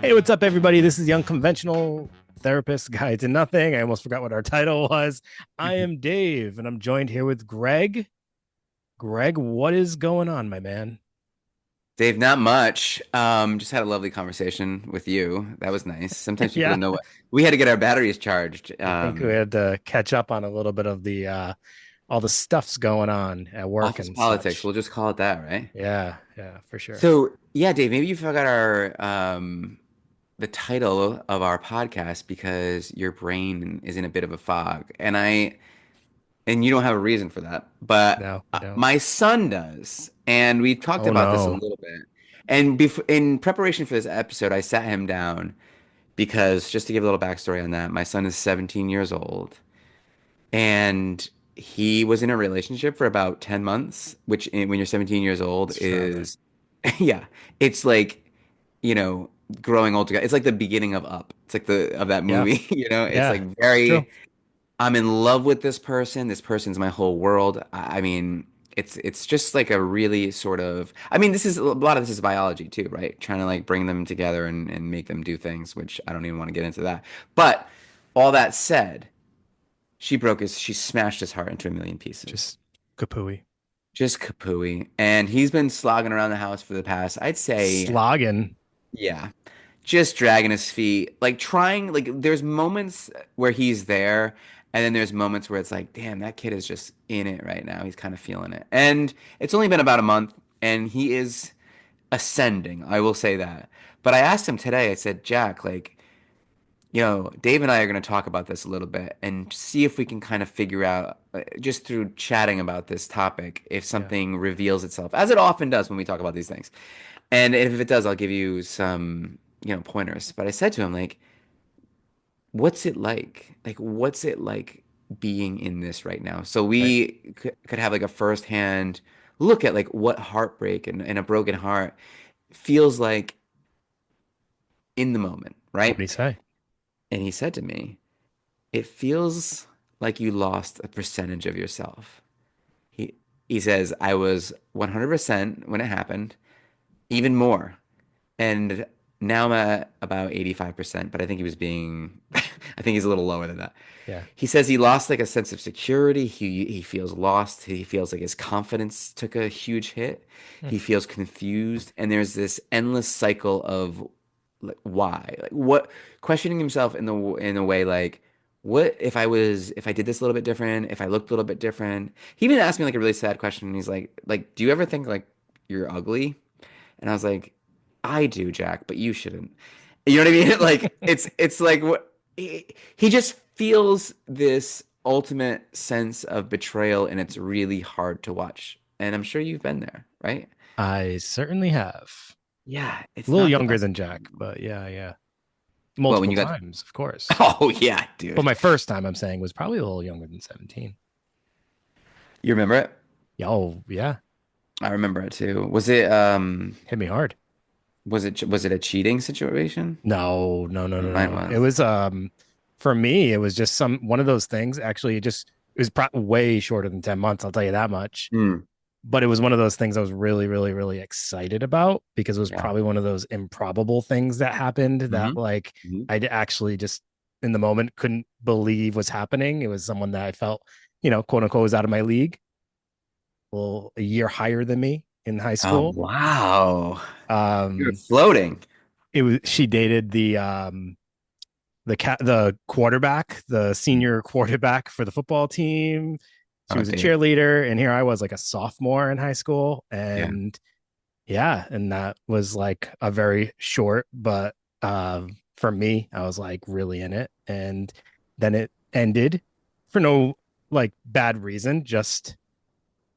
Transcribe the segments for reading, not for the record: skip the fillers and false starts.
Hey, what's up, everybody? This is the Unconventional Therapist Guide to Nothing. I almost forgot what our title was. I am Dave, and I'm joined here with Greg. Greg, what is going on, my man? Dave, not much. Just had a lovely conversation with you. That was nice. Sometimes people Yeah, don't know what we had to get our batteries charged. I think we had to catch up on a little bit of the all the stuff's going on at work Office and politics, such. we'll just call it that, right? Yeah, yeah, for sure. So, yeah, Dave, maybe you forgot our the title of our podcast because your brain is in a bit of a fog, and you don't have a reason for that, but No, I don't. my son does, and we talked Oh about this a no. little bit. And before, in preparation for this episode, I sat him down. Because just to give a little backstory on that, my son is 17 years old and he was in a relationship for about 10 months, which when you're 17 years old It's forever. is, yeah, it's like, you know, growing old together. It's like the beginning of Up. It's like of that Yeah, movie, it's yeah, like it's true. I'm in love with this person. This person's my whole world. I mean, it's just like a really sort of, I mean, this is a lot of this is biology too, right? Trying to like bring them together and make them do things, which I don't even want to get into that. But all that said, she smashed his heart into a million pieces. Just kapooey. Just kapooey. And he's been slogging around the house for the past, I'd say, Slogging. yeah, just dragging his feet, like trying, like there's moments where he's there, and then there's moments where it's like, damn, that kid is just in it right now. He's kind of feeling it. And it's only been about a month, and he is ascending, I will say that. But I asked him today, I said, Jack, like, Dave and I are going to talk about this a little bit and see if we can kind of figure out, just through chatting about this topic, if Yeah, something reveals itself, as it often does when we talk about these things. And if it does, I'll give you some, pointers. But I said to him, like, what's it like? Like, what's it like being in this right now? So right. we could have like a firsthand look at like what heartbreak and a broken heart feels like in the moment, What do right? you say? And he said to me, it feels like you lost a percentage of yourself. He he says, I was 100% when it happened, even more. And now I'm at about 85%, but I think he was being, I think he's a little lower than that. Yeah. He says he lost like a sense of security. He feels lost. He feels like his confidence took a huge hit. Hmm. He feels confused, and there's this endless cycle of like why, like what, questioning himself in a way like, what if I did this a little bit different, if I looked a little bit different. He even asked me like a really sad question, and he's like, do you ever think like you're ugly? And I was like, I do, Jack, but you shouldn't. You know what I mean? Like it's like what he just feels this ultimate sense of betrayal, and it's really hard to watch. And I'm sure you've been there, right? I certainly have. Yeah, A it's little not the younger best. than Jack, but yeah, yeah. Well, when Multiple you got, times, of course. oh yeah, But dude, my first time I'm saying was probably a little younger than 17. you remember it? Yeah, oh, yeah. I remember it too. Was it Hit me hard. was it a cheating situation? No, no, no, no, Mine no. It was. was for me, it was just some one of those things. Actually, it was way shorter than 10 months, I'll tell you that much. Hmm. But it was one of those things I was really, really, really excited about because it was Yeah. probably one of those improbable things that happened that Hmm. like Hmm. I actually just in the moment couldn't believe was happening. It was someone that I felt, quote unquote, was out of my league, well, a year higher than me in high Oh school. wow. You're Um, floating. it was she dated the quarterback, the senior quarterback for the football team. She Oh, was a dude. cheerleader, and here I was like a sophomore in high school, Yeah. and yeah, and that was like a very short, but for me, I was like really in it, and then it ended for no like bad reason, just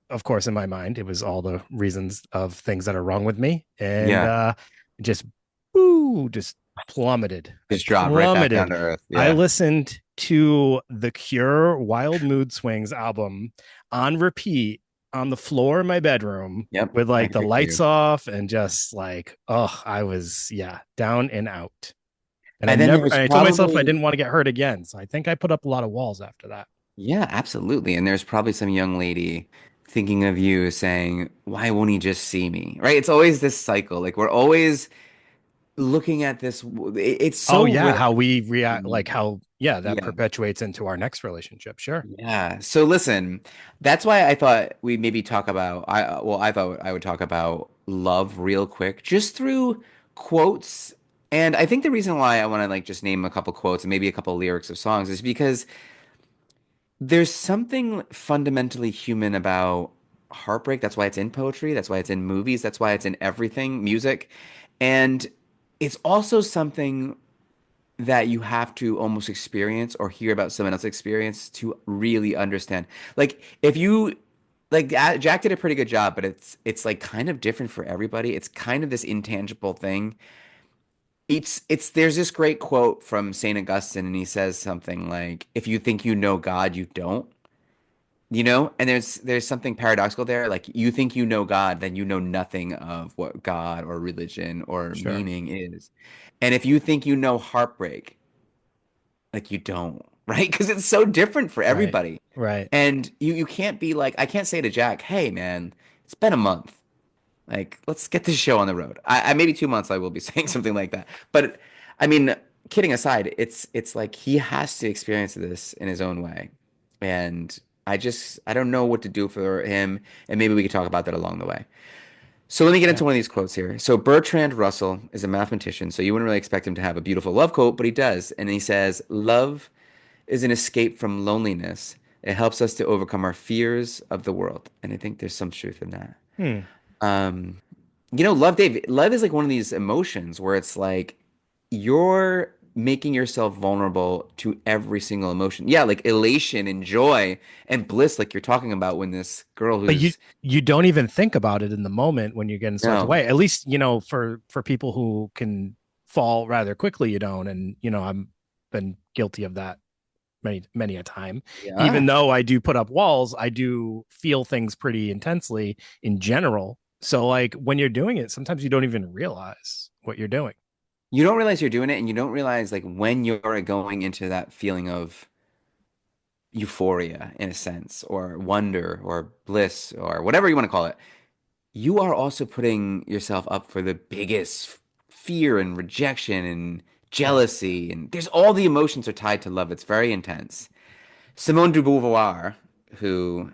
of course in my mind it was all the reasons of things that are wrong with me, and Yeah. just boo, just plummeted. I Just drop right back down plummeted. to earth. I Yeah. listened to the Cure Wild Mood Swings album on repeat on the floor in my bedroom Yep. with I like can the picture lights you. off and just like, oh, I was, yeah, down and out. And And then there was I told myself I probably, didn't want to get hurt again. So I think I put up a lot of walls after that. yeah, absolutely. And there's probably some young lady thinking of you saying, why won't he just see me? Right? It's always this cycle. Like we're always looking at this, it's Oh so yeah, rare. how we react, like Mm, how yeah, that yeah. perpetuates into our next relationship. Sure. Yeah. So listen, that's why I thought we maybe talk about I thought I would talk about love real quick just through quotes. And I think the reason why I want to like just name a couple quotes and maybe a couple lyrics of songs is because there's something fundamentally human about heartbreak. That's why it's in poetry, that's why it's in movies, that's why it's in everything, music. And it's also something that you have to almost experience or hear about someone else's experience to really understand. Like if you like Jack did a pretty good job, but it's like kind of different for everybody. It's kind of this intangible thing. It's there's this great quote from Saint Augustine and he says something like if you think you know God, you don't. You know, and there's something paradoxical there. Like you think you know God, then you know nothing of what God or religion or Sure. meaning is. And if you think you know heartbreak, like you don't, right? Because it's so different for Right. everybody. Right. And you can't be like, I can't say to Jack, hey man, it's been a month. Like, let's get this show on the road. I maybe 2 months I will be saying something like that. But I mean, kidding aside, it's like he has to experience this in his own way. And I don't know what to do for him. And maybe we could talk about that along the way. So let me get Yeah. into one of these quotes here. So Bertrand Russell is a mathematician, so you wouldn't really expect him to have a beautiful love quote, but he does. And he says, love is an escape from loneliness. It helps us to overcome our fears of the world. And I think there's some truth in that. Hmm. Um, love, Dave, love is like one of these emotions where it's like you're making yourself vulnerable to every single emotion. Yeah, like elation and joy and bliss, like you're talking about when this girl But you who's you don't even think about it in the moment when you're getting swept no, away. At least, for people who can fall rather quickly, you don't. And I'm been guilty of that many, many a time. Even yeah. though I do put up walls, I do feel things pretty intensely in general. So like when you're doing it, sometimes you don't even realize what you're doing. You don't realize you're doing it, and you don't realize like when you're going into that feeling of euphoria in a sense, or wonder, or bliss, or whatever you want to call it. You are also putting yourself up for the biggest fear and rejection and Yeah. jealousy, and there's all the emotions are tied to love. It's very intense. Simone de Beauvoir, who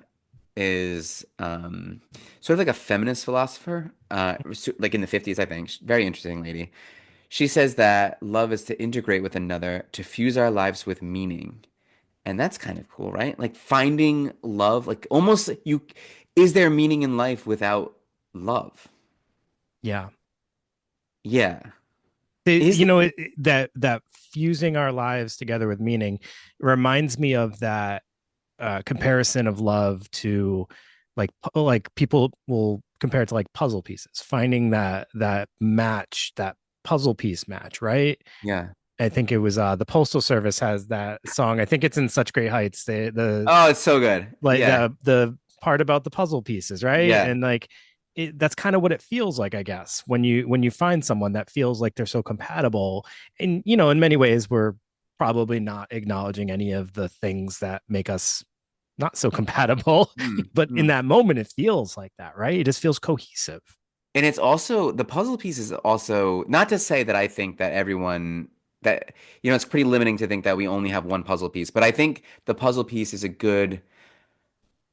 is sort of like a feminist philosopher, like in the 50s, I think. Very interesting lady. She says that love is to integrate with another, to fuse our lives with meaning. And that's kind of cool, right? Like finding love, like almost is there meaning in life without love? Yeah. Yeah. It, Is you there? know it, that fusing our lives together with meaning reminds me of that comparison of love to like people will compare it to like puzzle pieces, finding that match, that puzzle piece match, right? Yeah. I think it was the Postal Service has that song. I think it's in Such Great Heights. The Oh, it's so good. like Yeah. the part about the puzzle pieces, right? Yeah. And like that's kind of what it feels like, I guess, when you find someone that feels like they're so compatible. And in many ways, we're probably not acknowledging any of the things that make us not so compatible, Hmm. but in Hmm. that moment, it feels like that, right? It just feels cohesive. And it's also the puzzle piece is also not to say that I think that everyone that it's pretty limiting to think that we only have one puzzle piece, but I think the puzzle piece is a good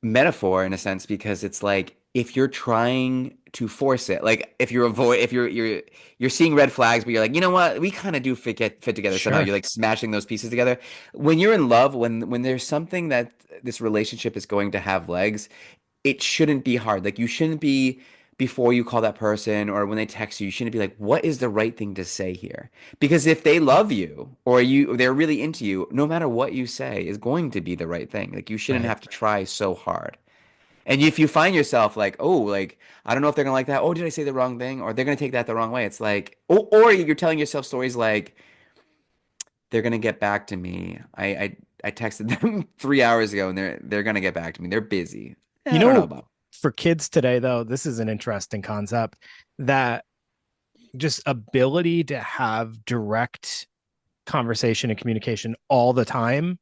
metaphor in a sense because it's like if you're trying to force it, like if you're seeing red flags, but you're like, you know what, we kind of do fit together somehow. Sure. You're like smashing those pieces together. When you're in love, when there's something that this relationship is going to have legs, it shouldn't be hard. Like you shouldn't be before you call that person or when they text you, you shouldn't be like, what is the right thing to say here? Because if they love you or they're really into you, no matter what you say is going to be the right thing. Like you shouldn't Right. have to try so hard. And if you find yourself like, oh, like I don't know if they're gonna like that. Oh, did I say the wrong thing? Or they're gonna take that the wrong way. It's like, or you're telling yourself stories like they're gonna get back to me. I texted them 3 hours ago and they're gonna get back to me. They're busy. You I don't know know, about. for kids today, though, this is an interesting concept, that just ability to have direct conversation and communication all the time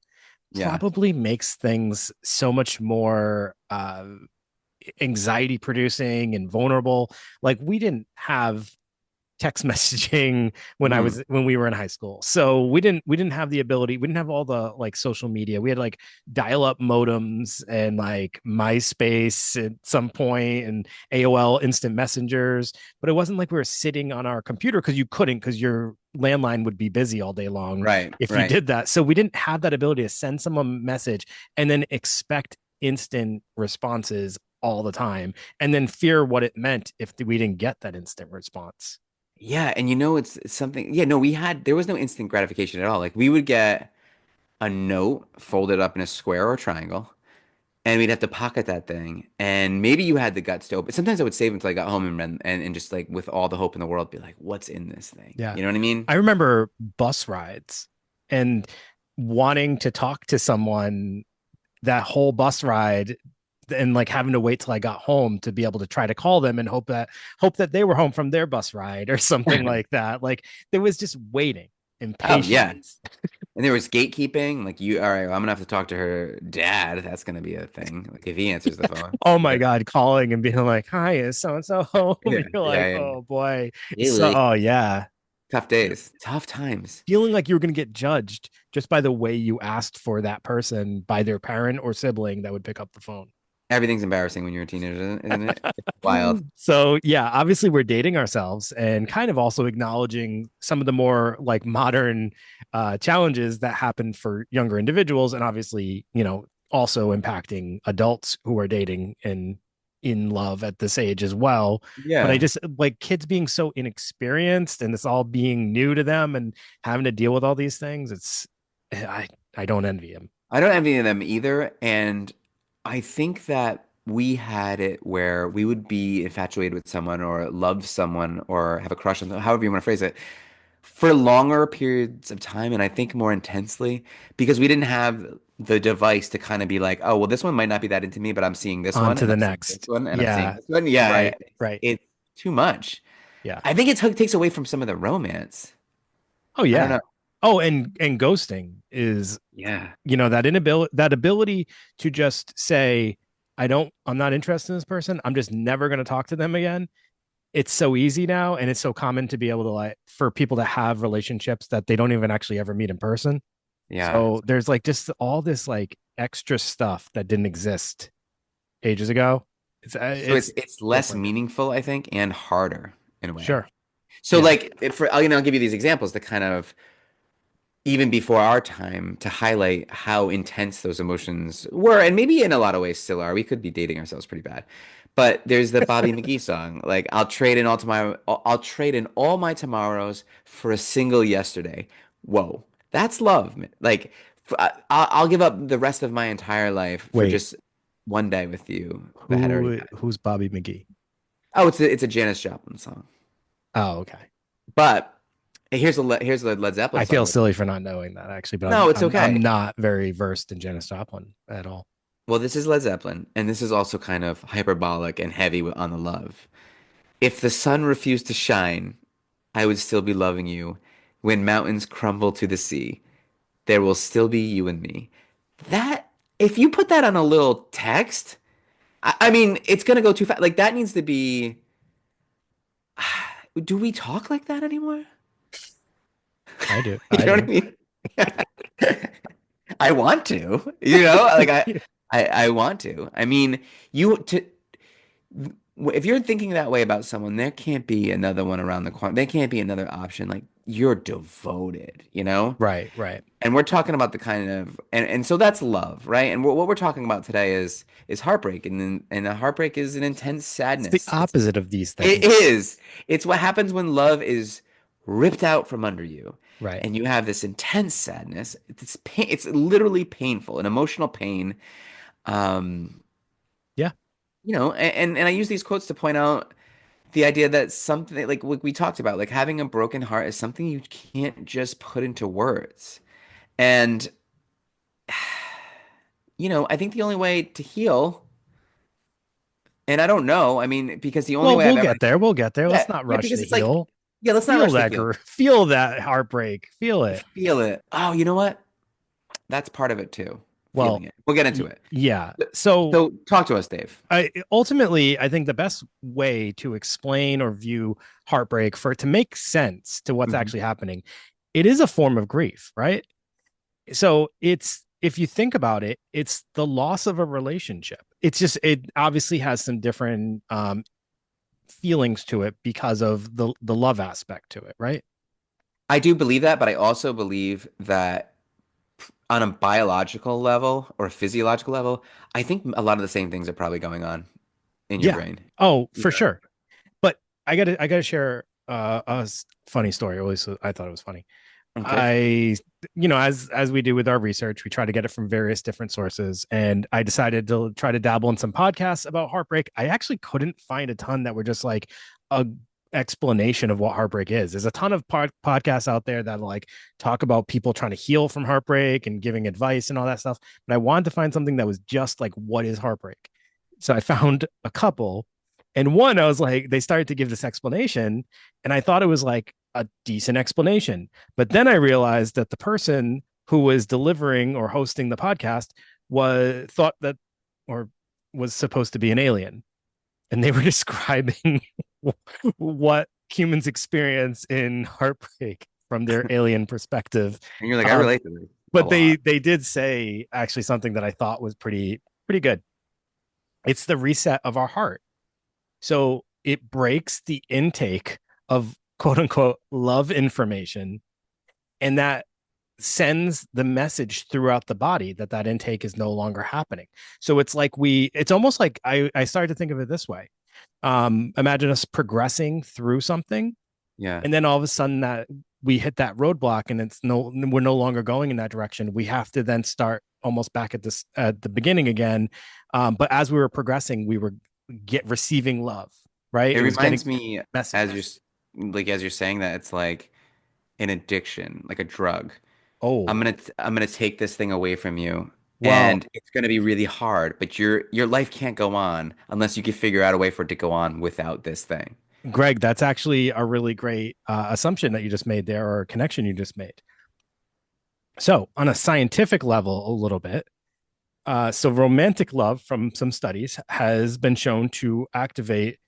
Yeah. probably makes things so much more anxiety producing and vulnerable. Like we didn't have text messaging Mhm. when we were in high school. So we didn't have the ability, we didn't have all the like social media. We had like dial-up modems and like MySpace at some point and AOL instant messengers, but it wasn't like we were sitting on our computer because you couldn't, because your landline would be busy all day long Right, if you right. did that. So we didn't have that ability to send someone a message and then expect instant responses all the time and then fear what it meant if we didn't get that instant response. Yeah, and it's something. Yeah, no, there was no instant gratification at all. Like we would get a note folded up in a square or triangle, and we'd have to pocket that thing. And maybe you had the guts to open. Sometimes I would save until I got home and just like with all the hope in the world, be like, "What's in this thing?" Yeah. You know what I mean? I remember bus rides and wanting to talk to someone that whole bus ride and like having to wait till I got home to be able to try to call them and hope that they were home from their bus ride or something like that. Like there was just waiting and Oh yeah. patience. And there was gatekeeping. Like all right, well, I'm gonna have to talk to her dad. That's gonna be a thing. Like if he answers the phone. Oh my But God, calling and being like, "Hi, is so and so home?" yeah, And you're yeah, like, yeah. "Oh boy." So, Really oh yeah. tough days, tough times. Feeling like you were going to get judged just by the way you asked for that person by their parent or sibling that would pick up the phone. Everything's embarrassing when you're a teenager, isn't it? It's wild. So yeah, obviously we're dating ourselves and kind of also acknowledging some of the more like modern challenges that happen for younger individuals, and obviously, you know, also impacting adults who are dating and in love at this age as well. But I Yeah. just like kids being so inexperienced and it's all being new to them and having to deal with all these things. I don't envy them. I don't envy them either. And I think that we had it where we would be infatuated with someone or love someone or have a crush on them, however you want to phrase it, for longer periods of time. And I think more intensely because we didn't have the device to kind of be like, oh, well, this one might not be that into me, but I'm seeing this On one to and the I'm seeing this next. one and I'm seeing Yeah. this one. Yeah, yeah. Right. Right. It's too much. Yeah. I think takes away from some of the romance. Oh I don't yeah. know. Oh, and ghosting is, Yeah. you know, that ability to just say, I'm not interested in this person. I'm just never going to talk to them again. It's so easy now, and it's so common to be able to like for people to have relationships that they don't even actually ever meet in person. Yeah. So there's like just all this like extra stuff that didn't exist ages ago. So It's it's less different. meaningful, I think, and harder in a way. Sure. So Yeah. like I'll give you these examples to kind of even before our time to highlight how intense those emotions were, and maybe in a lot of ways still are. We could be dating ourselves pretty bad. But there's the Bobby McGee song, like I'll trade in all my tomorrows for a single yesterday. Whoa, that's love, man. Like I'll give up the rest of my entire life for Wait, just one day with you that had already passed. who's Bobby McGee? Oh, it's a Janis Joplin song. Oh, okay. But here's the Led Zeppelin I song. feel silly for not knowing that actually, but No, it's I'm okay. not very versed in Janis Joplin at all. Well, this is Led Zeppelin, and this is also kind of hyperbolic and heavy on the love. If the sun refused to shine, I would still be loving you. When mountains crumble to the sea, there will still be you and me. That, if you put that on a little text, I mean, it's gonna go too fast. Like that needs to be. Do we talk like that anymore? I do. You I know what I do. mean? I want to, like I want to. I mean, you to if you're thinking that way about someone, there can't be another one around the corner. There can't be another option. Like you're devoted, you know? Right, right. And we're talking about the kind of and so that's love, right? And what we're talking about today is heartbreak, and a heartbreak is an intense It's the sadness. opposite of these It things. is. It's what happens when love is ripped out from under you, Right. and you have this intense sadness. It's pain. It's literally painful, an emotional pain. Um, Yeah. and I use these quotes to point out the idea that something like what we talked about, like having a broken heart is something you can't just put into words. And I think the only way to heal, and I don't know, I mean, because the only Well, way I've we'll ever, get there. We'll get there. Let's yeah, not yeah, rush because to it's like, heal. yeah, let's not Feel rush the that heal. feel that heartbreak. Feel it. Feel it. Oh, you know what? That's part of it too. Well, feeling it. We'll get into it. yeah. So So talk to us, Dave. I think the best way to explain or view heartbreak for it to make sense to what's Mhm. actually happening, it is a form of grief, right? So it's if you think about it, it's the loss of a relationship. It's just it obviously has some different feelings to it because of the love aspect to it, right? I do believe that, but I also believe that on a biological level or a physiological level, I think a lot of the same things are probably going on in your Yeah. brain. Oh, for Yeah. sure. But I gotta share a funny story. At least I thought it was funny. Okay. I, as we do with our research, we try to get it from various different sources. And I decided to try to dabble in some podcasts about heartbreak. I actually couldn't find a ton that were just like a explanation of what heartbreak is. There's a ton of podcasts out there that like talk about people trying to heal from heartbreak and giving advice and all that stuff. But I wanted to find something that was just like, what is heartbreak? So I found a couple. And one, I was like, they started to give this explanation, and I thought it was like a decent explanation. But then I realized that the person who was delivering or hosting the podcast was thought that or was supposed to be an alien. And they were describing what humans experience in heartbreak from their alien perspective. And you're like, I Um, relate to this a but lot. they did say actually something that I thought was pretty good. It's the reset of our heart. So it breaks the intake of quote unquote love information, and that sends the message throughout the body that that intake is no longer happening. So it's almost like I started to think of it this way. Imagine us progressing through something, Yeah. and then all of a sudden that we hit that roadblock and we're no longer going in that direction. We have to then start almost back at the beginning again. But as we were progressing, we were receiving love, right? It It was getting reminds me as messages. as you're saying that it's like an addiction, like a drug. Oh, I'm gonna take this thing away from you, well, and it's gonna be really hard, but your life can't go on unless you can figure out a way for it to go on without this thing. Greg, that's actually a really great assumption that you just made there, or connection you just made. So, on a scientific level, a little bit. So, romantic love, from some studies, has been shown to activate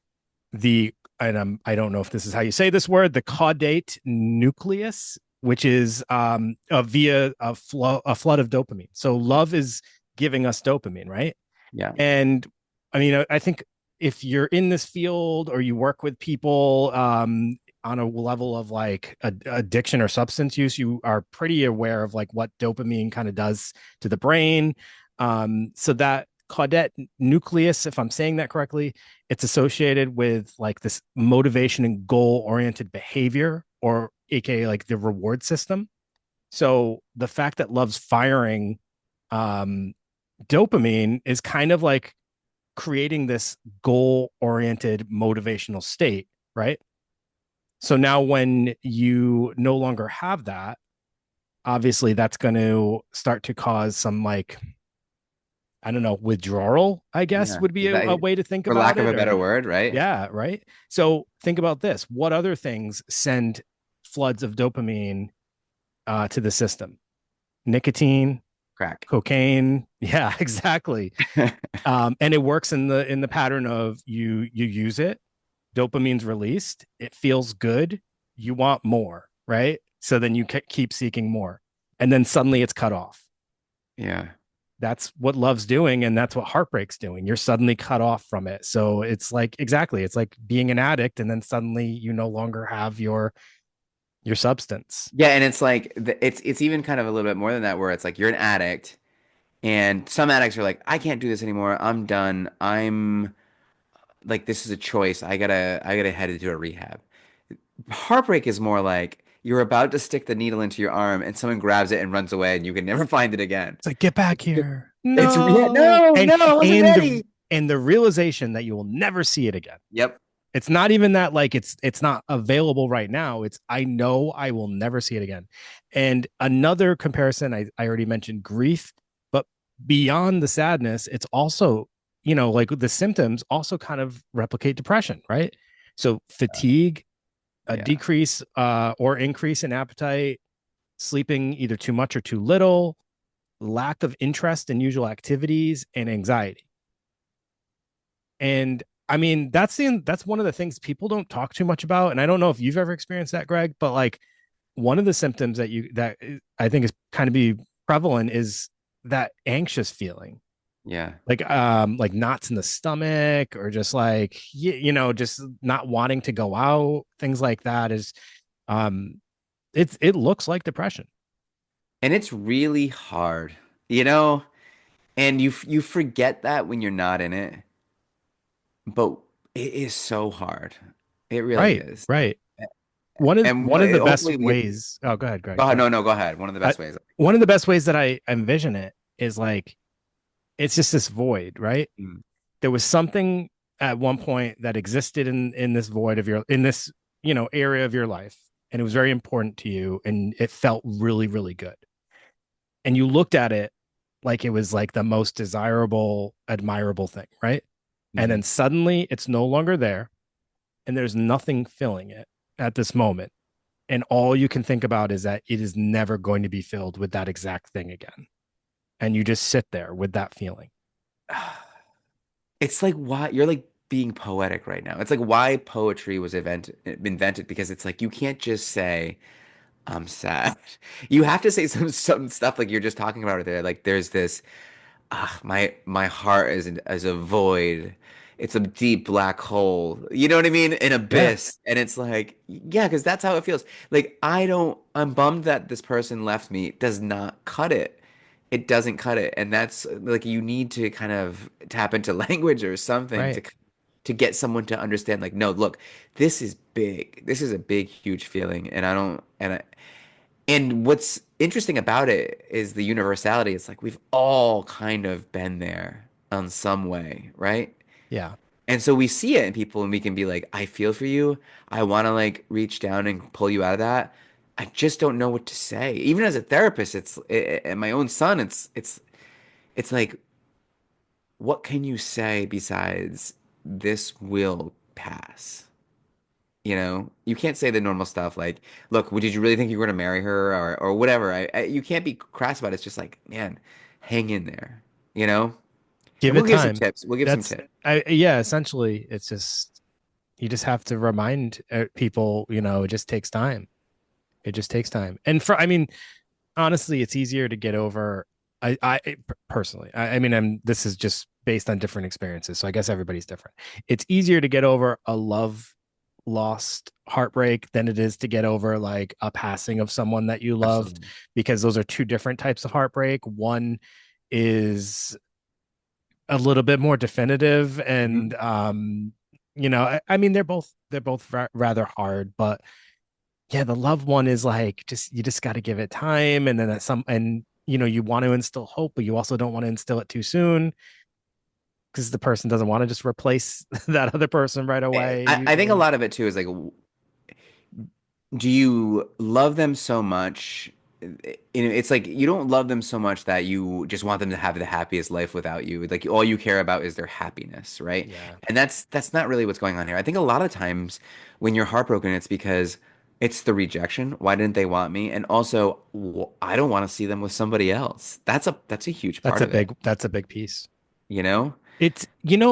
I don't know if this is how you say this word, the caudate nucleus, which is via a flood of dopamine. So, love is giving us dopamine, right? Yeah. And I mean, I think if you're in this field or you work with people on a level of like addiction or substance use, you are pretty aware of like what dopamine kind of does to the brain. So that caudate nucleus, if I'm saying that correctly, it's associated with like this motivation and goal oriented behavior, or AKA like the reward system. So the fact that love's firing um, dopamine is kind of like creating this goal oriented motivational state, right? So now when you no longer have that, obviously that's going to start to cause some like, I don't know, withdrawal, I guess Yeah. would be a way to think For about lack of it. a Or, better word, right? yeah, right. So think about this. What other things send floods of dopamine to the system? Nicotine, Crack. cocaine. Yeah, exactly. And it works in the pattern of you use it, dopamine's released, it feels good, you want more, right? So then you keep seeking more, and then suddenly it's cut off. Yeah. That's what love's doing, and that's what heartbreak's doing. You're suddenly cut off from it. So it's like, exactly, it's like being an addict, and then suddenly you no longer have your substance. Yeah, and it's like it's even kind of a little bit more than that, where it's like you're an addict, and some addicts are like, I can't do this anymore. I'm done. I'm like, this is a choice. I gotta head into a rehab. Heartbreak is more like you're about to stick the needle into your arm, and someone grabs it and runs away, and you can never find it again. It's like, get back It's just, here, yeah, no. no, and no, I wasn't and ready. the realization that you will never see it again. Yep. It's not even that like it's not available right now. It's, I know I will never see it again. And another comparison, I already mentioned grief, but beyond the sadness, it's also, like the symptoms also kind of replicate depression, right? So fatigue, a Yeah. decrease or increase in appetite, sleeping either too much or too little, lack of interest in usual activities, and anxiety. And I mean, that's one of the things people don't talk too much about. And I don't know if you've ever experienced that, Greg, but like one of the symptoms that I think is kind of be prevalent is that anxious feeling, Yeah. like knots in the stomach, or just like just not wanting to go out, things like that is um it looks like depression. And it's really hard, you know, and you forget that when you're not in it, but it is so hard. It really Right, is. right. One of And one of the best hopefully we get, ways. Oh, go ahead, Greg. go Go ahead. ahead. No, no, go ahead. One of the I, best ways. one of the best ways that I envision it is like it's just this void, right? Mm. There was something at one point that existed in this void of your in this area of your life, and it was very important to you, and it felt really really good, and you looked at it like it was like the most desirable, admirable thing, right? And Hmm. then suddenly it's no longer there, and there's nothing filling it at this moment, and all you can think about is that it is never going to be filled with that exact thing again, and you just sit there with that feeling. It's like why you're like being poetic right now. It's like why poetry was invented because it's like you can't just say I'm sad. You have to say some stuff like you're just talking about it there. Like there's this my heart is a void. It's a deep black hole. You know what I mean? An Yeah, abyss. And it's like, yeah, because that's how it feels. Like I'm bummed that this person left me. It does not cut it. It doesn't cut it. And that's like you need to kind of tap into language or something right. to get someone to understand, like, no, look, this is big. This is a big, huge feeling. And I don't and what's interesting about it is the universality. It's like we've all kind of been there on some way, right? Yeah. And so we see it in people and we can be like, I feel for you. I want to like reach down and pull you out of that. I just don't know what to say. Even as a therapist, and my own son, it's like, what can you say besides this will pass? You know, you can't say the normal stuff like, "Look, did you really think you were going to marry her or whatever?" You can't be crass about it. It's just like, man, hang in there, you know. Give And it we'll give some time. tips. We'll give some That's tips. I Yeah, essentially it's just you just have to remind people, it just takes time. It just takes time. And I mean, honestly, it's easier to get over. Personally, I mean, this is just based on different experiences. So I guess everybody's different. It's easier to get over a love lost heartbreak than it is to get over like a passing of someone that you loved, Absolutely. because those are two different types of heartbreak. One is a little bit more definitive, Hmm. and I mean, they're both rather hard, but yeah, the loved one is like just you just got to give it time, and then at some and you want to instill hope, but you also don't want to instill it too soon because the person doesn't want to just replace that other person right away I think a usually. lot of it too is like, do you love them so much? It's like you don't love them so much that you just want them to have the happiest life without you. Like all you care about is their happiness, right? Yeah, And that's not really what's going on here. I think a lot of times when you're heartbroken, it's because it's the rejection. Why didn't they want me? And also, I don't want to see them with somebody else. That's a huge that's part a of it, big piece. you know? It's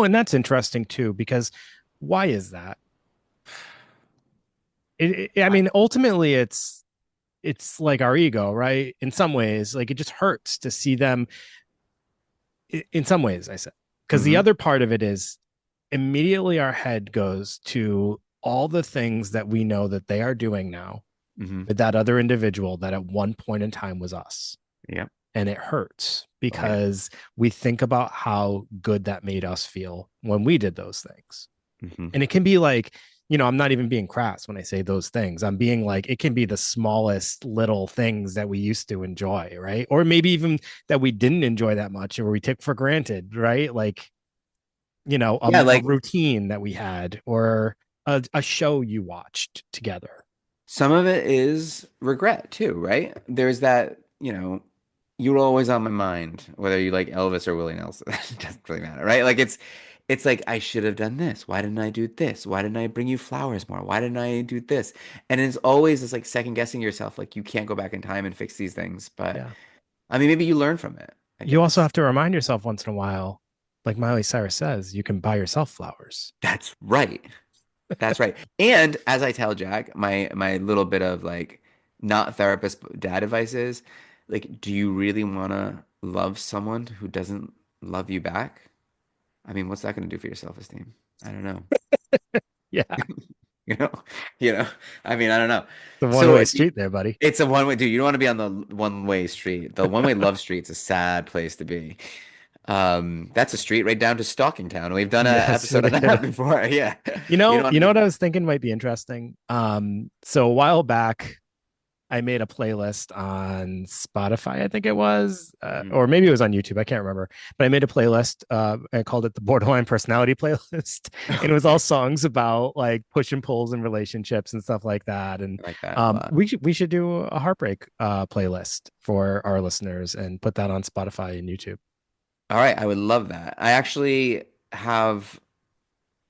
and that's interesting too, because why is that? I I, mean, ultimately it's like our ego, right? In some ways, like it just hurts to see them. In some ways, I said, because the mm-hmm, other part of it is immediately our head goes to all the things that we know that they are doing now mm-hmm. with that other individual that at one point in time was us. Yeah. And it hurts Oh yeah. because we think about how good that made us feel when we did those things. Mm-hmm. And it can be like, I'm not even being crass when I say those things. I'm being like, it can be the smallest little things that we used to enjoy, right? Or maybe even that we didn't enjoy that much or we took for granted, right? Like, Yeah, a like routine that we had, or a show you watched together. some of it is regret too, right? There's that, you were always on my mind, whether you like Elvis or Willie Nelson. It doesn't really matter, right? Like it's like I should have done this. Why didn't I do this? Why didn't I bring you flowers more? Why didn't I do this? And it's always this like second guessing yourself, like you can't go back in time and fix these things. But Yeah. I mean, maybe you learn from it, I You also guess. have to remind yourself once in a while, like Miley Cyrus says, you can buy yourself flowers. That's right. That's right. And as I tell Jack, my little bit of like not therapist but dad advice is like, do you really want to love someone who doesn't love you back? I mean, what's that going to do for your self-esteem? I don't know. Yeah, You know, you know. I mean, I don't know. the one So way street there, buddy. it's a one-way, dude. You don't want to be on the one-way street. The one-way love street's a sad place to be. That's a street right down to Stalking Town. We've done an Yes, episode it on that is. before. Yeah, you don't want You to know be. what I was thinking might be interesting. So a while back, I made a playlist on Spotify, I think it was, Mhm. or maybe it was on YouTube. I can't remember, but I made a playlist. I called it the Borderline Personality Playlist, and it was all songs about like push and pulls and relationships and stuff like that. And I like that a lot. we should do a heartbreak playlist for our listeners and put that on Spotify and YouTube. All right, I would love that. Have,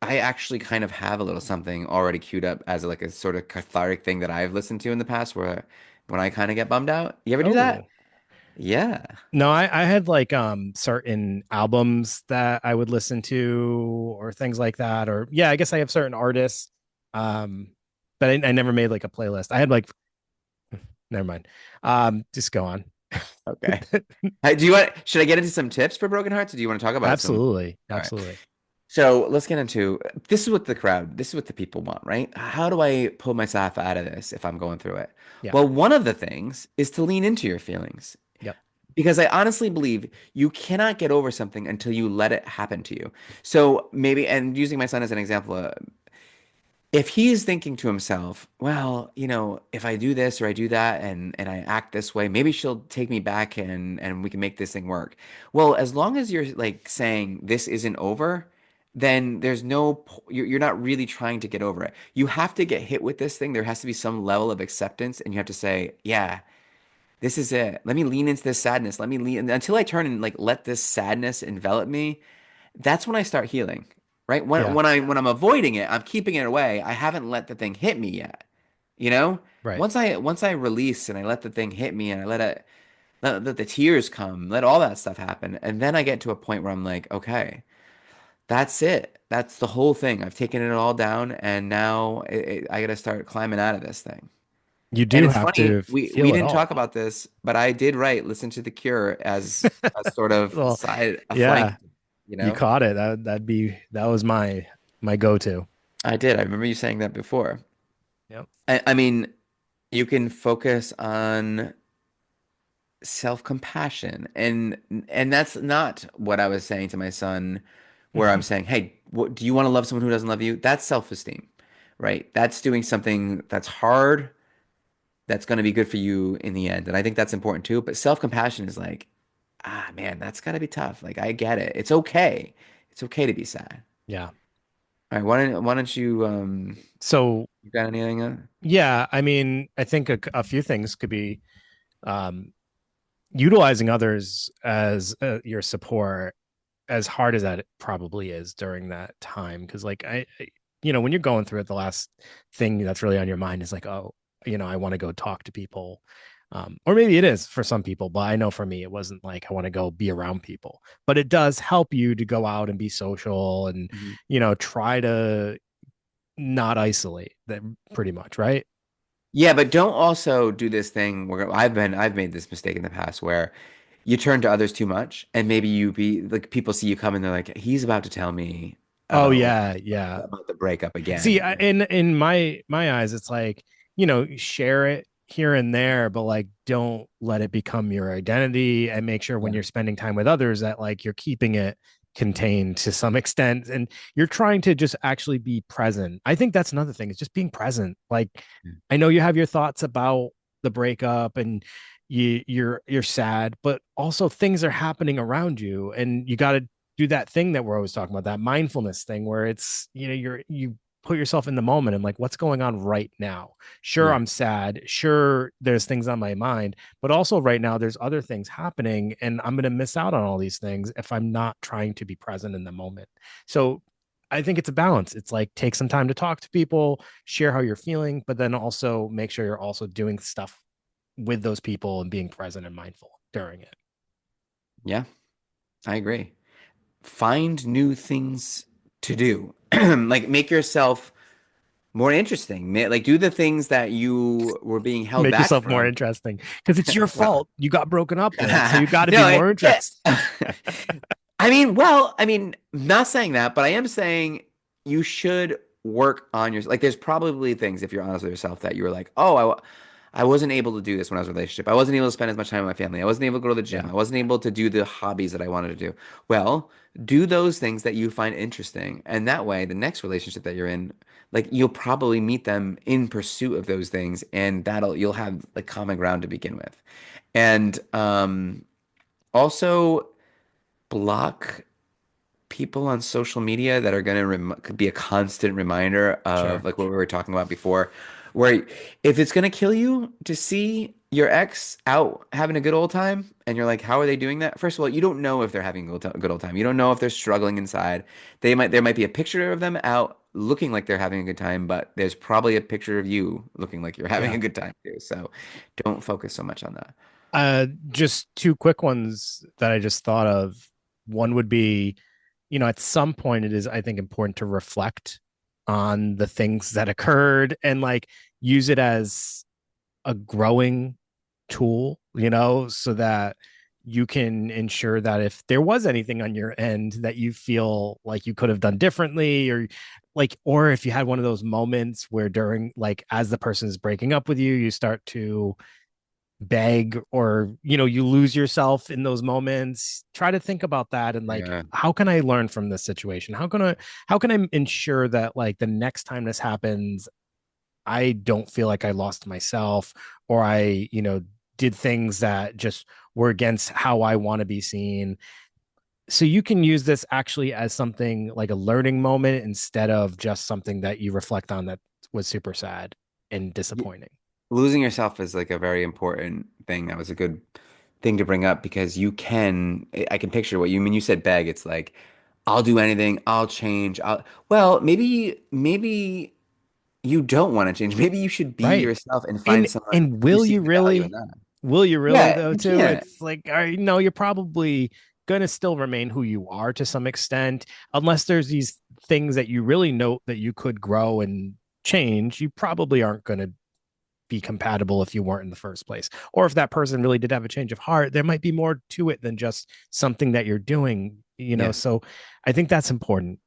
I actually kind of have a little something already queued up as like a sort of cathartic thing that I've listened to in the past where when I kind of get bummed out. You ever do that? Oh, Yeah. no, I had like certain albums that I would listen to or things like that. Or yeah, I guess I have certain artists. Um, but I never made like a playlist. I had like never mind. Just go on. Okay. Hey, do you want, should I get into some tips for broken hearts or do you want to talk about some? Absolutely. All right. Absolutely. So let's get into this is what the crowd, this is what the people want, right? How do I pull myself out of this if I'm going through it? Yeah. Well, one of the things is to lean into your feelings. Yep. Because I honestly believe you cannot get over something until you let it happen to you. So maybe, and using my son as an example, if he is thinking to himself, well, if I do this or I do that and I act this way, maybe she'll take me back and we can make this thing work. Well, as long as you're like saying this isn't over, then there's you're not really trying to get over it. You have to get hit with this thing. There has to be some level of acceptance and you have to say, yeah, this is it. Let me lean into this sadness. Let me lean until I turn and like let this sadness envelop me. That's when I start healing, right? Yeah. When I'm avoiding it, I'm keeping it away. I haven't let the thing hit me yet. You know? Right. Once I release and I let the thing hit me and I let the tears come, let all that stuff happen, and then I get to a point where I'm like, okay, that's it. That's the whole thing. I've taken it all down, and now I got to start climbing out of this thing. You And do it's have funny, to we feel it didn't talk all. about this, but I did write Listen to the Cure as a sort of Well, side, a flank, yeah, you you know? caught it. That was my go-to. I did. I remember you saying that before. Yep. I mean, you can focus on self-compassion and that's not what I was saying to my son where I'm saying, "Hey, do you want to love someone who doesn't love you?" That's self-esteem, right? That's doing something that's hard, that's going to be good for you in the end. And I think that's important too, but self-compassion is like, ah, man, that's got to be tough. Like I get it. It's okay. It's okay to be sad. Yeah. All right, why don't you So you got anything yeah, I mean, I think a few things could be um, utilizing others as your support, as hard as that it probably is during that time. Because like when you're going through it, the last thing that's really on your mind is like, oh, I want to go talk to people. Or maybe it is for some people, but I know for me, it wasn't like I want to go be around people. But it does help you to go out and be social and, Mhm. try to not isolate them pretty much, right? Yeah, but don't also do this thing where I've made this mistake in the past where you turn to others too much and maybe you be like people see you come and they're like he's about to tell me Oh about yeah, yeah. about the breakup See, again. in my eyes, it's like share it here and there, but like don't let it become your identity, and make sure when Yeah. you're spending time with others that like you're keeping it contained to some extent, and you're trying to just actually be present. I think that's another thing is just being present. Like, Yeah. I know you have your thoughts about the breakup and you're sad, but also things are happening around you, and you got to do that thing that we're always talking about, that mindfulness thing where it's you put yourself in the moment and like what's going on right now. Sure, Yeah. I'm sad, sure there's things on my mind, but also right now there's other things happening, and I'm going to miss out on all these things if I'm not trying to be present in the moment. So I think it's a balance. It's like take some time to talk to people, share how you're feeling, but then also make sure you're also doing stuff with those people and being present and mindful. during it. Yeah, I agree. Find new things to do. Like make yourself more interesting. Like do the things that you were being held Make back yourself more from. interesting because it's your Well, fault. You got broken up with, so you got to be no, more interesting. I mean, not saying that, but I am saying you should work on your, like, there's probably things, if you're honest with yourself, that you were like, oh, I wasn't able to do this when I was in a relationship. I wasn't able to spend as much time with my family. I wasn't able to go to the gym. Yeah, I wasn't able to do the hobbies that I wanted to do. Well, do those things that you find interesting. And that way, the next relationship that you're in, like, you'll probably meet them in pursuit of those things, and you'll have like common ground to begin with. And also block people on social media that are going to could be a constant reminder of sure. like what we were talking about before, where if it's going to kill you to see your ex out having a good old time and you're like, how are they doing that? First of all, you don't know if they're having a good old time. You don't know if they're struggling inside. There might be a picture of them out looking like they're having a good time, but there's probably a picture of you looking like you're having Yeah. a good time too. So don't focus so much on that. Just two quick ones that I just thought of. One would be, at some point it is, I think, important to reflect on the things that occurred and like use it as a growing tool, so that you can ensure that if there was anything on your end that you feel like you could have done differently, or if you had one of those moments where during, like, as the person is breaking up with you, you start to beg, or you lose yourself in those moments, try to think about that and like, Yeah. how can I learn from this situation? How can I ensure that, like, the next time this happens, I don't feel like I lost myself, or I did things that just were against how I want to be seen. So you can use this actually as something like a learning moment instead of just something that you reflect on that was super sad and disappointing. Losing yourself is like a very important thing. That was a good thing to bring up because I can picture what you mean. You said beg. It's like, I'll do anything. I'll change. Well, maybe you don't want to change. Maybe you should be Right. yourself and find And someone and you will see you the value in really that. will you really Yeah, though you too? can't. It's like, no, you're probably going to still remain who you are to some extent, unless there's these things that you really note that you could grow and change. You probably aren't going to be compatible if you weren't in the first place. Or if that person really did have a change of heart, there might be more to it than just something that you're doing. Yeah. So I think that's important.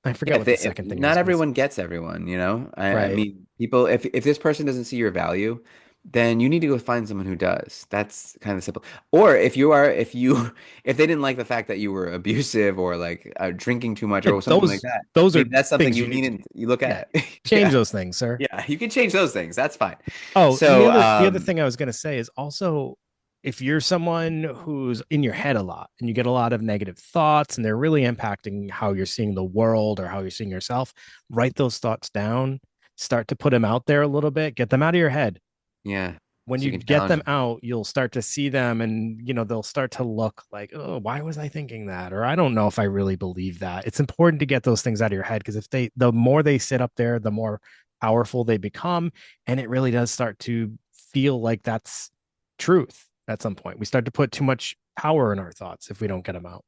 I Yeah, forget what the second thing I not was going to say. everyone gets everyone, you know? I Right. mean, people, if this person doesn't see your value, then you need to go find someone who does. That's kind of simple. Or if they didn't like the fact that you were abusive or like drinking too much Yeah, or something like those that, those are maybe that's something things you need to you look yeah. at. Change Yeah. those things, sir. Yeah. You can change those things. That's fine. Oh, and the So, other the other thing I was going to say is also, if you're someone who's in your head a lot and you get a lot of negative thoughts and they're really impacting how you're seeing the world or how you're seeing yourself, write those thoughts down, start to put them out there a little bit, get them out of your head. yeah. When So you you can get challenge them them. out, you'll start to see them, and they'll start to look like, oh, why was I thinking that? Or I don't know if I really believe that. It's important to get those things out of your head, because the more they sit up there, the more powerful they become. And it really does start to feel like that's truth at some point. We start to put too much power in our thoughts if we don't get them out.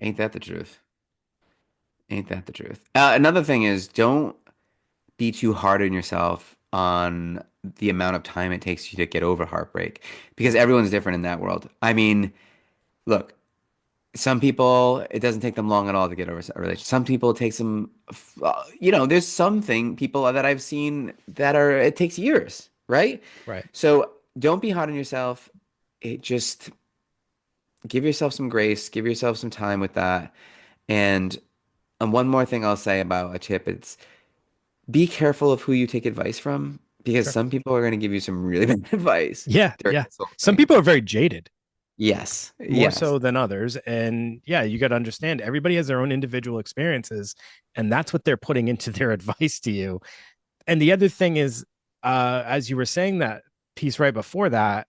Ain't that the truth? Ain't that the truth? Another thing is don't be too hard on yourself on the amount of time it takes you to get over heartbreak because everyone's different in that world. I mean, look, some people it doesn't take them long at all to get over a relationship. Some people it takes them, there's something people that I've seen that are it takes years, right? Right. So don't be hard on yourself. It just give yourself some grace, give yourself some time with that. And one more thing I'll say about a tip, it's be careful of who you take advice from because Sure. some people are going to give you some really bad advice Yeah. during Yeah. this whole Some thing. people are very jaded, Yes, more yes, so than others. And yeah, you got to understand, everybody has their own individual experiences, and that's what they're putting into their advice to you. And the other thing is, as you were saying that piece right before that,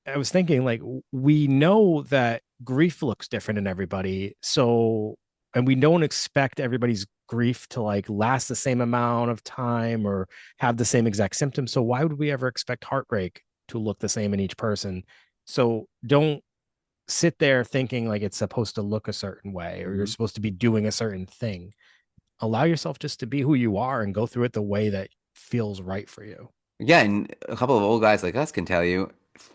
I was thinking, like, we know that grief looks different in everybody. So, and we don't expect everybody's grief to like last the same amount of time or have the same exact symptoms. So why would we ever expect heartbreak to look the same in each person? So don't sit there thinking like it's supposed to look a certain way or you're Mhm. supposed to be doing a certain thing. Allow yourself just to be who you are and go through it the way that feels right for you. Yeah, and a couple of old guys like us can tell you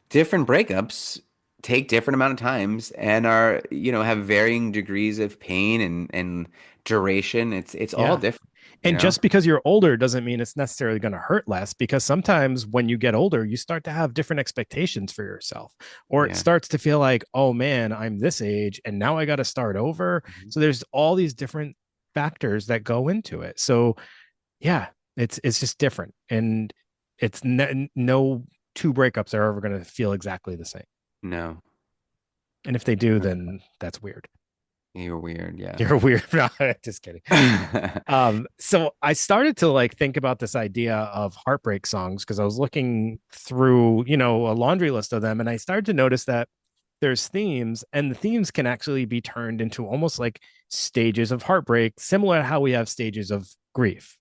different breakups take different amount of times and are, have varying degrees of pain and duration. It's all Yeah. different, you And know? just because you're older doesn't mean it's necessarily going to hurt less because sometimes when you get older, you start to have different expectations for yourself, or it Yeah. starts to feel like, oh man, I'm this age and now I got to start over. Mhm. So there's all these different factors that go into it. So yeah, it's just different. And it's no two breakups are ever going to feel exactly the same. No, And if they do, then that's weird. you're weird. Yeah. You're weird. No, just kidding. So I started to like think about this idea of heartbreak songs because I was looking through, a laundry list of them, and I started to notice that there's themes, and the themes can actually be turned into almost like stages of heartbreak, similar to how we have stages of grief.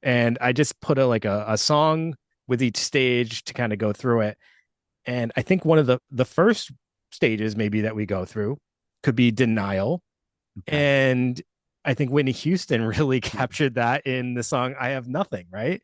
And I just put a song with each stage to kind of go through it. And I think one of the first stages maybe that we go through could be denial, Okay. and I think Whitney Houston really captured that in the song I Have Nothing, right?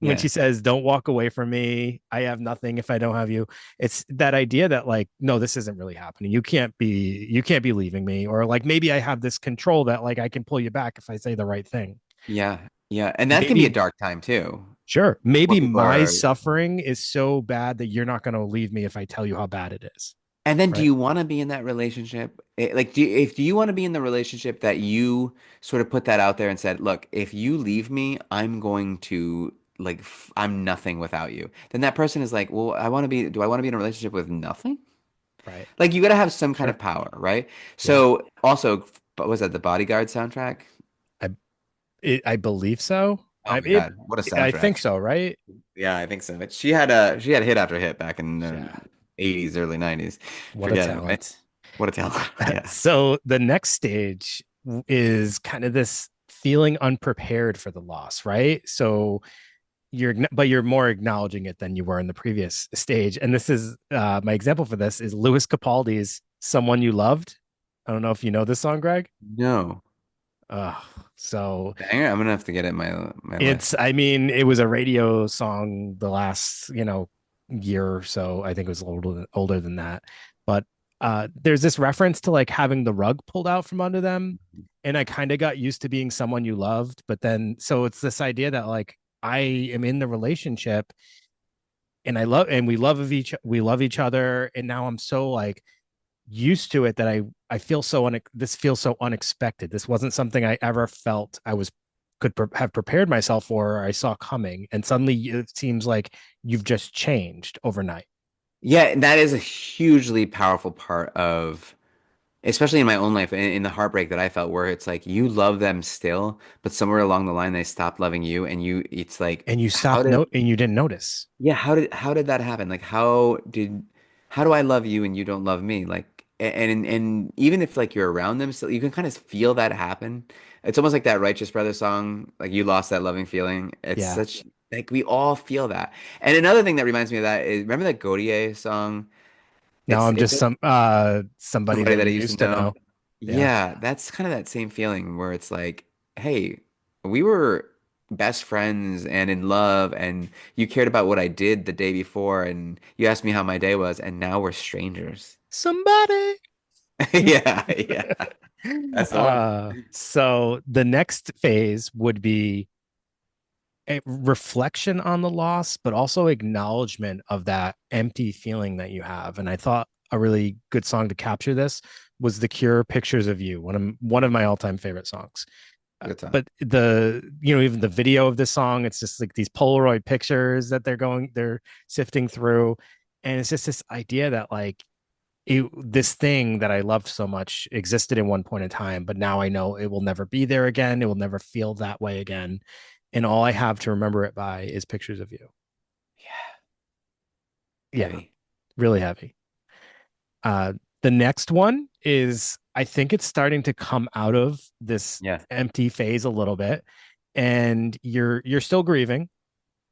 When Yeah. she says, "Don't walk away from me. I have nothing if I don't have you." It's that idea that like, no, this isn't really happening. You can't be leaving me, or like maybe I have this control that like I can pull you back if I say the right thing. Yeah. Yeah. And that can be a Maybe dark time too, sure. where Maybe people my are. suffering is so bad that you're not going to leave me if I tell you how bad it is. And then do Right. you want to be in that relationship? Like, do you want to be in the relationship that you sort of put that out there and said, look, if you leave me, I'm going to like, I'm nothing without you. Then that person is like, well, do I want to be in a relationship with nothing? Right. Like, you got to have some kind Sure. of power, right? Yeah. So also, what was that, the Bodyguard soundtrack? I I believe so. Oh I my it, God, what a I soundtrack. think so, right? Yeah, I think so. But she had hit after hit back in the Yeah. 80s, early 90s. What a Forget it, right? talent. What a talent. Yeah. So the next stage is kind of this feeling unprepared for the loss, right? So you're more acknowledging it than you were in the previous stage. And this is my example for this is Louis Capaldi's "Someone You Loved." I don't know if you know this song, Greg. No. Uh, so Banger. I'm gonna have to get it in my it's, list. I mean, it was a radio song the last, year or so. I think it was older than that. But there's this reference to like having the rug pulled out from under them. And I kind of got used to being someone you loved. But then, so it's this idea that like I am in the relationship and we love each other. And now I'm so like used to it that I feel this feels so unexpected. This wasn't something I ever felt I was could have prepared myself for or I saw coming, and suddenly it seems like you've just changed overnight. Yeah, and that is a hugely powerful part of, especially in my own life, in the heartbreak that I felt, where it's like you love them still, but somewhere along the line they stopped loving you, and it's like, And you how stopped did, note and you didn't notice. yeah, how did that happen? Like, how do I love you and you don't love me? Like, and even if like you're around them still, you can kind of feel that happen. It's almost like that Righteous Brothers song, like you lost that loving feeling. It's Yeah. such like we all feel that. And another thing that reminds me of that is, remember that Gaudier song? Now I'm It's just somebody somebody that that you I used to used to know. know. Yeah. Yeah, that's kind of that same feeling where it's like, hey, we were best friends and in love, and you cared about what I did the day before, and you asked me how my day was, and now we're strangers. Somebody. Yeah, yeah, that's the one. So the next phase would be a reflection on the loss, but also acknowledgement of that empty feeling that you have. And I thought a really good song to capture this was The Cure "Pictures of You," one of my all-time favorite songs. Good time. But even the video of this song, it's just like these Polaroid pictures that they're sifting through, and it's just this idea that like this thing that I loved so much existed in one point in time, but now I know it will never be there again. It will never feel that way again. And all I have to remember it by is pictures of you. Yeah, Yeah, heavy. really heavy. Uh, the next one is, I think it's starting to come out of this Yeah. empty phase a little bit, and you're still grieving,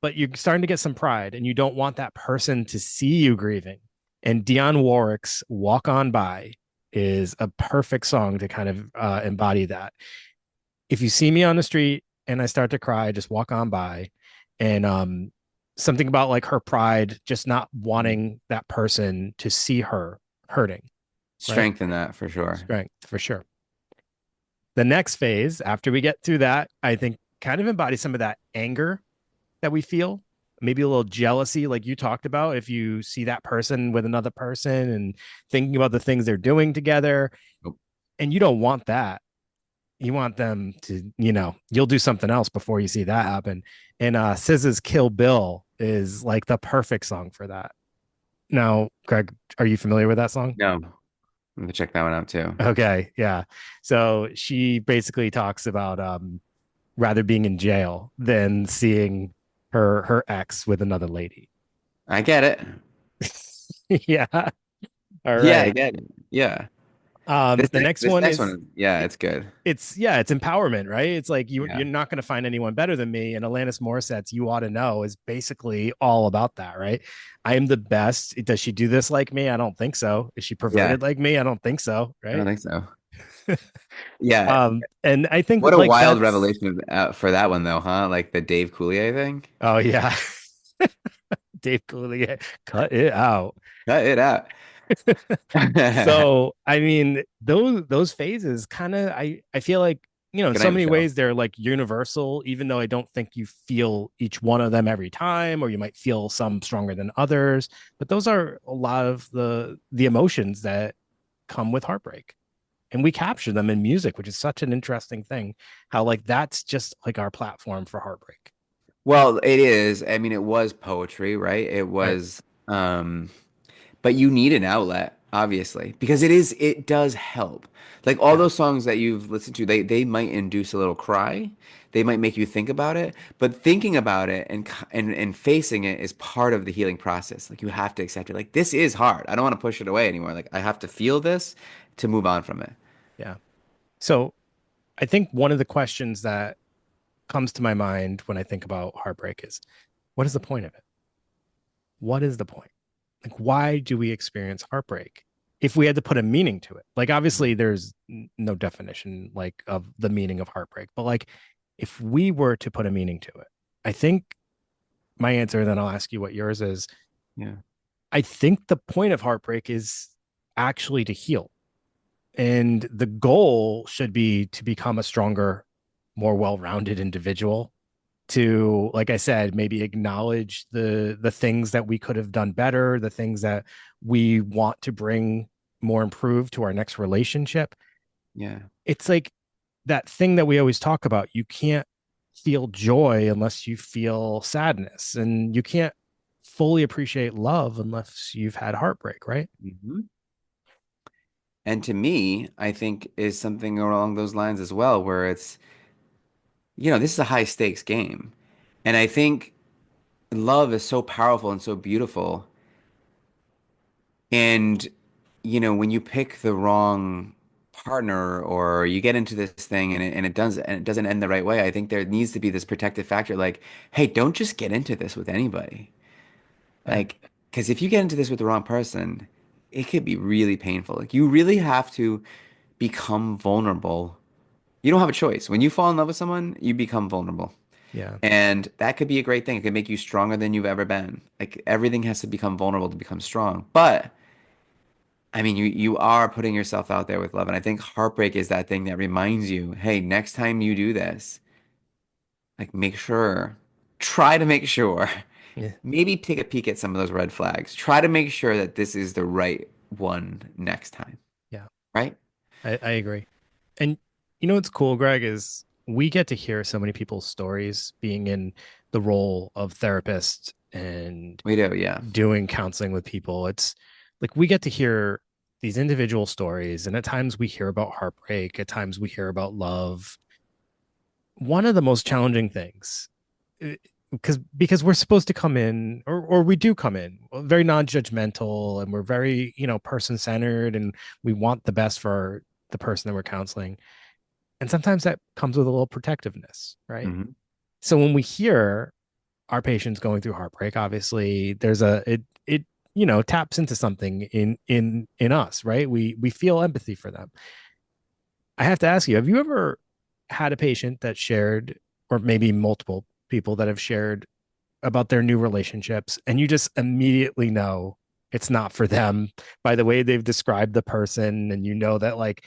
but you're starting to get some pride, and you don't want that person to see you grieving. And Dionne Warwick's Walk On By is a perfect song to kind of embody that. If you see me on the street and I start to cry, just walk on by. And something about like her pride, just not wanting that person to see her hurting, right? Strength in that for sure. Strength for sure. The next phase, after we get through that, I think kind of embodies some of that anger that we feel, maybe a little jealousy, like you talked about. If you see that person with another person and thinking about the things they're doing together, Nope. and you don't want that. You want them to, you'll do something else before you see that happen. And SZA's Kill Bill is like the perfect song for that. Now, Greg, are you familiar with that song? No, I'm gonna check that one out too. Okay, yeah. So she basically talks about rather being in jail than seeing her ex with another lady. I get it. Yeah. All Yeah, I right. get it. Yeah. This The next next this one next one is yeah, it's good. it's empowerment, right? It's like Yeah. you're not going to find anyone better than me. And Alanis Morissette's "You Ought to Know" is basically all about that, right? I am the best. Does she do this like me? I don't think so. Is she Yeah, perverted like me? I don't think so, I don't right? think so. Yeah. And I think What a like wild that's revelation for that one though, huh? Like the Dave Coulier thing. oh yeah, Dave Coulier, cut it out. Cut it out. So I mean, those phases kind of I feel like in Good so night, many Michelle. ways they're like universal, even though I don't think you feel each one of them every time, or you might feel some stronger than others. But those are a lot of the emotions that come with heartbreak. And we capture them in music, which is such an interesting thing. How like that's just like our platform for heartbreak. Well, it is. I mean, it was poetry, right? It Right. was but you need an outlet, obviously, because it does help. Like all Yeah. those songs that you've listened to, they might induce a little cry. They might make you think about it, but thinking about it and facing it is part of the healing process. Like you have to accept it. Like this is hard. I don't want to push it away anymore. Like I have to feel this to move on from it. Yeah. So I think one of the questions that comes to my mind when I think about heartbreak is what is the point of it? What is the point? Like, why do we experience heartbreak? If we had to put a meaning to it, like, obviously, there's no definition like of the meaning of heartbreak, but like, if we were to put a meaning to it, I think my answer, and then I'll ask you what yours is. Yeah. I think the point of heartbreak is actually to heal. And the goal should be to become a stronger, more well-rounded individual, to, like I said, maybe acknowledge the things that we could have done better, the things that we want to bring more improved to our next relationship. Yeah. It's like that thing that we always talk about. You can't feel joy unless you feel sadness, and you can't fully appreciate love unless you've had heartbreak, right? Mhm. And to me, I think is something along those lines as well, where it's, this is a high stakes game. And I think love is so powerful and so beautiful. And, when you pick the wrong partner or you get into this thing and it doesn't end the right way, I think there needs to be this protective factor like, hey, don't just get into this with anybody. Yeah. Like, because if you get into this with the wrong person, it could be really painful. Like, you really have to become vulnerable. You don't have a choice. When you fall in love with someone, you become vulnerable. Yeah. And that could be a great thing. It could make you stronger than you've ever been. Like everything has to become vulnerable to become strong. But I mean, you are putting yourself out there with love. And I think heartbreak is that thing that reminds you, hey, next time you do this, like make sure, try to make sure, Yeah. maybe take a peek at some of those red flags. Try to make sure that this is the right one next time, Yeah. right? I agree. And what's cool, Greg, is we get to hear so many people's stories being in the role of therapist and We do, yeah. doing counseling with people. It's like we get to hear these individual stories, and at times we hear about heartbreak, at times we hear about love. One of the most challenging things, because we're supposed to come in, or we do come in very non-judgmental, and we're very person centered, and we want the best for the person that we're counseling, and sometimes that comes with a little protectiveness, right? Hmm. So when we hear our patients going through heartbreak, obviously there's a it taps into something in us, right? We feel empathy for them. I have to ask you, have you ever had a patient that shared, or maybe multiple people that have shared about their new relationships, and you just immediately know it's not for them by the way they've described the person, and that like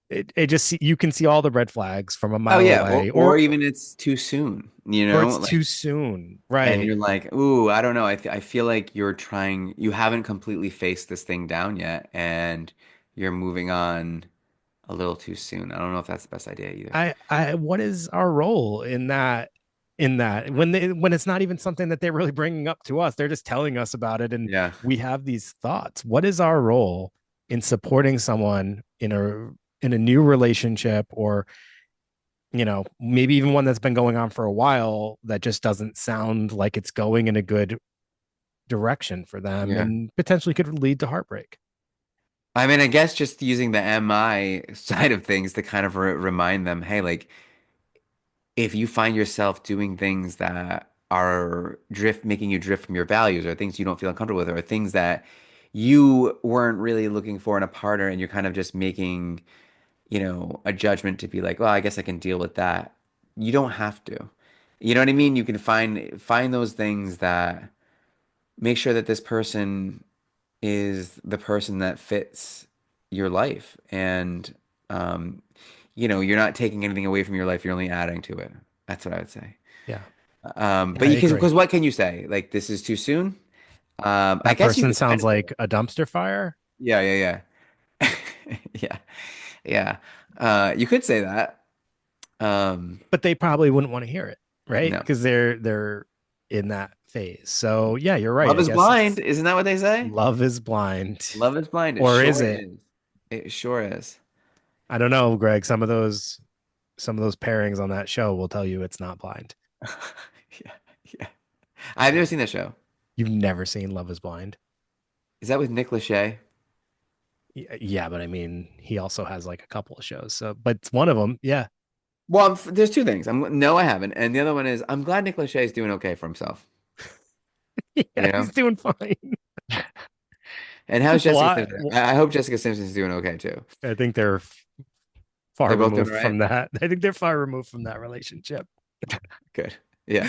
it just you can see all the red flags from a Oh mile yeah, away, or even it's too soon, or like, it's too soon, and right? you're like, ooh, I don't know. I feel like you haven't completely faced this thing down yet, and you're moving on a little too soon. I don't know if that's the best idea either. I what is our role in that when it's not even something that they're really bringing up to us, they're just telling us about it, and Yeah. we have these thoughts. What is our role in supporting someone in a new relationship, or maybe even one that's been going on for a while that just doesn't sound like it's going in a good direction for them Yeah. and potentially could lead to heartbreak? I mean, I guess just using the MI side of things to kind of remind them, hey, like if you find yourself doing things that are making you drift from your values, or things you don't feel uncomfortable with, or things that you weren't really looking for in a partner, and you're kind of just making, a judgment to be like, well, I guess I can deal with that. You don't have to. You know what I mean? You can find those things that make sure that this person is the person that fits your life. And, um, you're not taking anything away from your life, you're only adding to it. That's what I would say. Yeah, yeah, But I you can, agree. because what can you say? Like, this is too soon? I That guess you person could kind sounds of say like that. a dumpster fire, Yeah, yeah, yeah. Yeah, yeah. You could say that. Um, but they probably wouldn't want to hear it, right? no. Because they're in that phase. So yeah, you're right. Love I is guess blind. it's Isn't that what they say? love is blind, Love is blind. It or is sure it? is. It sure is. I don't know, Greg. Some of those pairings on that show will tell you it's not blind. Yeah, yeah. I've never seen that show. You've never seen Love is Blind? Is that with Nick Lachey? Yeah, but I mean, he also has like a couple of shows. So, but it's one of them. Yeah, Well, there's two things. No, I haven't, and the other one is I'm glad Nick Lachey is doing okay for himself. yeah, You know. he's doing fine. And how's Jessica Why? Simpson? I hope Jessica Simpson's doing okay too. I think they're far They're both doing removed all right. from that. I think they're far removed from that relationship. Good. Yeah.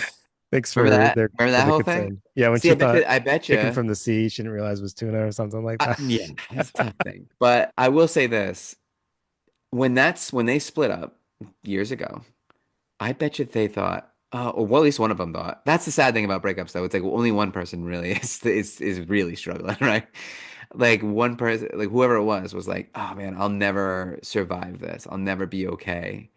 Thanks Remember for that? Remember for that the whole thing? concern. Yeah, when See, she thought I bet chicken you. from the sea, she didn't realize was tuna or something like that. Yeah, that's a tough thing. But I will say this: when they split up years ago, I bet you they thought, or well, at least one of them thought. That's the sad thing about breakups, though. It's like only one person really is really struggling, right? Like one person, like whoever it was like, oh man, I'll never survive this. I'll never be okay.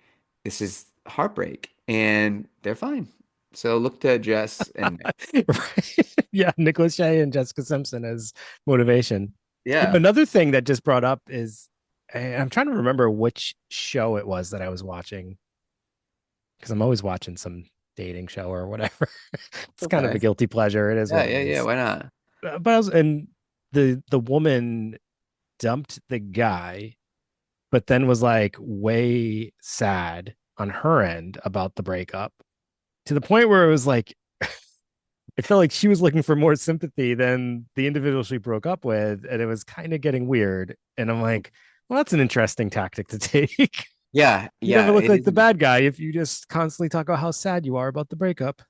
This is heartbreak, and they're fine. So look to Jess and Nick. Right? Yeah, Nicholas Shea and Jessica Simpson as motivation. Yeah. Another thing that just brought up is, and I'm trying to remember which show it was that I was watching, because I'm always watching some dating show or whatever. It's kind of a Okay. guilty pleasure. It is Yeah, what it yeah, yeah. is. Why not? But and the woman dumped the guy, but then was like way sad on her end about the breakup, to the point where it was like it felt like she was looking for more sympathy than the individual she broke up with, and it was kind of getting weird. And I'm like, well, that's an interesting tactic to take. Yeah, You never yeah. look It like is. the bad guy if you just constantly talk about how sad you are about the breakup.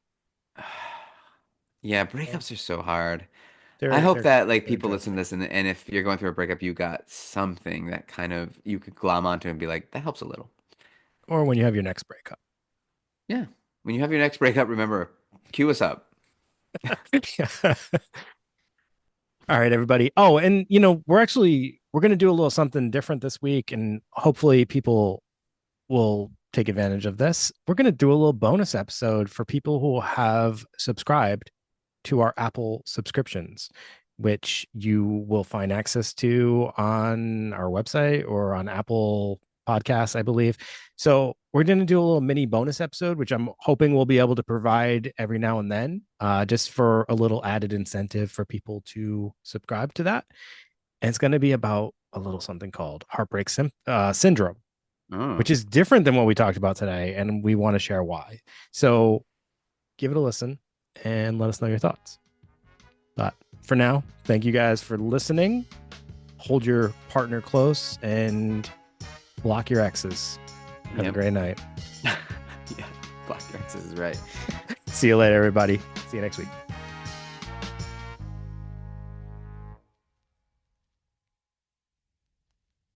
Yeah, So breakups are so hard. I they're hope they're that like they're people listen to interesting. this, and if you're going through a breakup, you got something that kind of you could glom onto and be like, that helps a little. Or when you have your next breakup. Yeah. When you have your next breakup, remember, cue us up. All right, everybody. Oh, and we're gonna do a little something different this week, and hopefully people will take advantage of this. We're gonna do a little bonus episode for people who have subscribed to our Apple subscriptions, which you will find access to on our website or on Apple Podcasts, I believe. So we're going to do a little mini bonus episode, which I'm hoping we'll be able to provide every now and then, just for a little added incentive for people to subscribe to that. And it's going to be about a little something called heartbreak syndrome, Oh. which is different than what we talked about today. And we want to share why. So give it a listen and let us know your thoughts. Bye. for now, thank you guys for listening. Hold your partner close and block your exes. Have a Yep. great night. Yeah, Black Drexes is right. See you later, everybody. See you next week.